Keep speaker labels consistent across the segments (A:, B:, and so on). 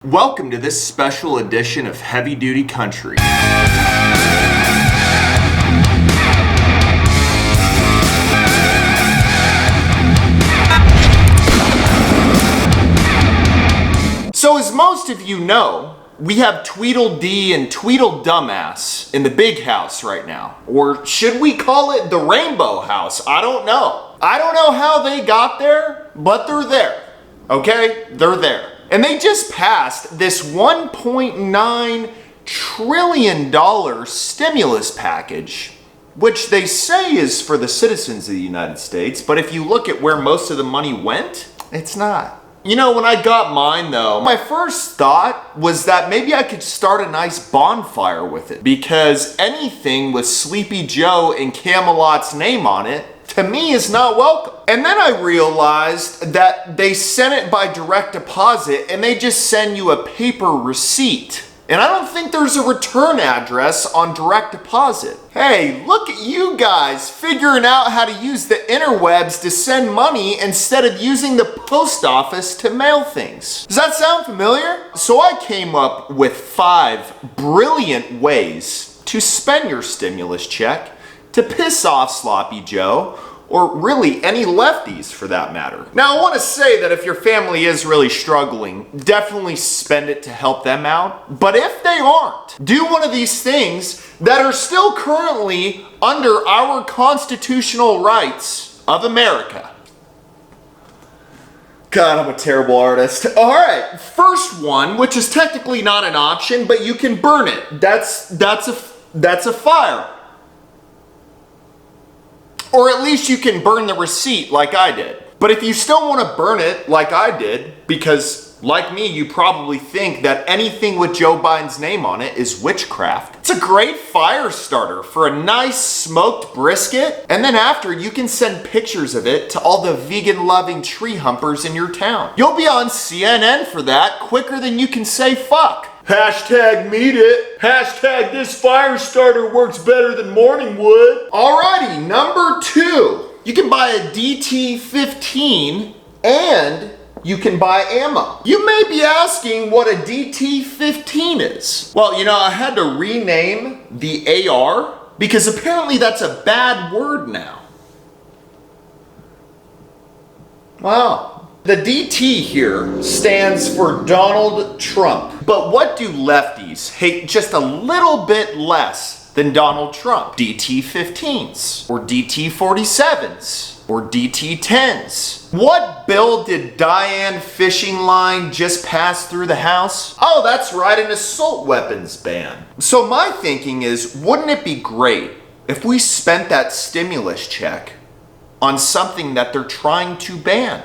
A: Welcome to this special edition of Heavy Duty Country. So as most of you know, we have Tweedledee and Tweedledumbass in the big house right now. Or should we call it the Rainbow House? I don't know. I don't know how they got there, but they're there. Okay? They're there. And they just passed this $1.9 trillion stimulus package, which they say is for the citizens of the United States. But if you look at where most of the money went, it's not. You know, when I got mine though, my first thought was that maybe I could start a nice bonfire with it, because anything with Sleepy Joe and Camelot's name on it, to me, is not welcome. And then I realized that they sent it by direct deposit and they just send you a paper receipt. And I don't think there's a return address on direct deposit. Hey, look at you guys figuring out how to use the interwebs to send money instead of using the post office to mail things. Does that sound familiar? So I came up with 5 brilliant ways to spend your stimulus check to piss off Sloppy Joe, or really any lefties for that matter. Now I want to say that if your family is really struggling, definitely spend it to help them out. But if they aren't, do one of these things that are still currently under our constitutional rights of America. God, I'm a terrible artist. All right, first one, which is technically not an option, but you can burn it. That's a fire. Or at least you can burn the receipt like I did. But if you still want to burn it like I did, because like me, you probably think that anything with Joe Biden's name on it is witchcraft. It's a great fire starter for a nice smoked brisket. And then after, you can send pictures of it to all the vegan-loving tree humpers in your town. You'll be on CNN for that quicker than you can say fuck. Hashtag meet it. Hashtag this fire starter works better than morning wood. Alrighty, number 2. You can buy a DT-15 and you can buy ammo. You may be asking what a DT-15 is. Well, you know, I had to rename the AR because apparently that's a bad word now. Wow. The DT here stands for Donald Trump. But what do lefties hate just a little bit less than Donald Trump? DT-15s, or DT-47s, or DT-10s. What bill did Diane Fishing Line just pass through the House? Oh, that's right, an assault weapons ban. So my thinking is, wouldn't it be great if we spent that stimulus check on something that they're trying to ban?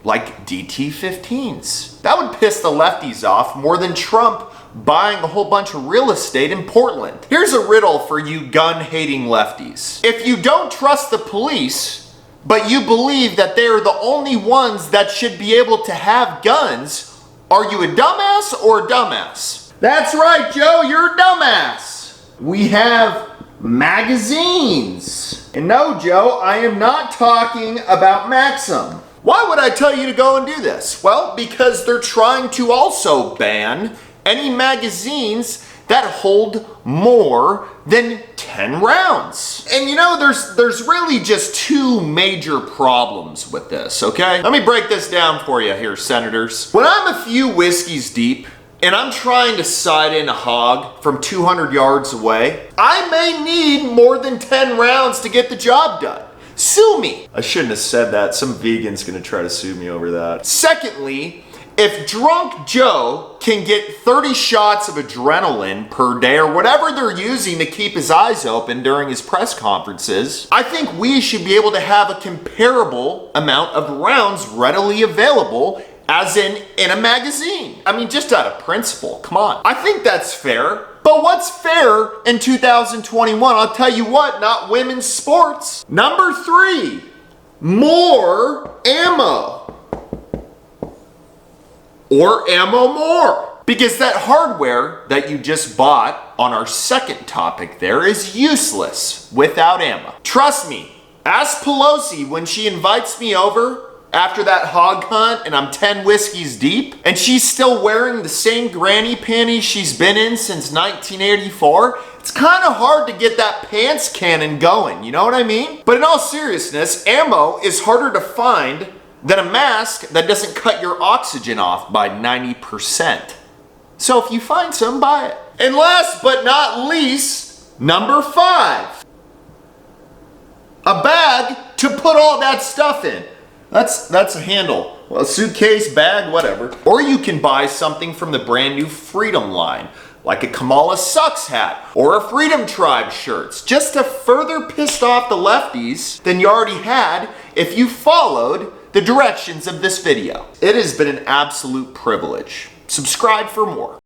A: Like DT-15s. That would piss the lefties off more than Trump buying a whole bunch of real estate in Portland. Here's a riddle for you gun-hating lefties. If you don't trust the police, but you believe that they're the only ones that should be able to have guns, are you a dumbass or a dumbass? That's right, Joe, you're a dumbass. We have magazines. And no, Joe, I am not talking about Maxim. Why would I tell you to go and do this? Well, because they're trying to also ban any magazines that hold more than 10 rounds. And you know, there's really just 2 major problems with this, okay? Let me break this down for you here, senators. When I'm a few whiskeys deep and I'm trying to sight in a hog from 200 yards away, I may need more than 10 rounds to get the job done. Sue me. I shouldn't have said that. Some vegan's gonna try to sue me over that. Secondly, if Drunk Joe can get 30 shots of adrenaline per day or whatever they're using to keep his eyes open during his press conferences, I think we should be able to have a comparable amount of rounds readily available as in a magazine. I mean, just out of principle, come on. I think that's fair. But what's fair in 2021? I'll tell you what, not women's sports. Number 3, more ammo. Or ammo more. Because that hardware that you just bought on our second topic there is useless without ammo. Trust me, ask Pelosi when she invites me over after that hog hunt and I'm 10 whiskeys deep and she's still wearing the same granny panties she's been in since 1984, it's kind of hard to get that pants cannon going, you know what I mean? But in all seriousness, ammo is harder to find than a mask that doesn't cut your oxygen off by 90%. So if you find some, buy it. And last but not least, number 5. A bag to put all that stuff in. That's a handle. Well, a suitcase, bag, whatever. Or you can buy something from the brand new Freedom line, like a Kamala Sucks hat or a Freedom Tribe shirts, just to further piss off the lefties than you already had if you followed the directions of this video. It has been an absolute privilege. Subscribe for more.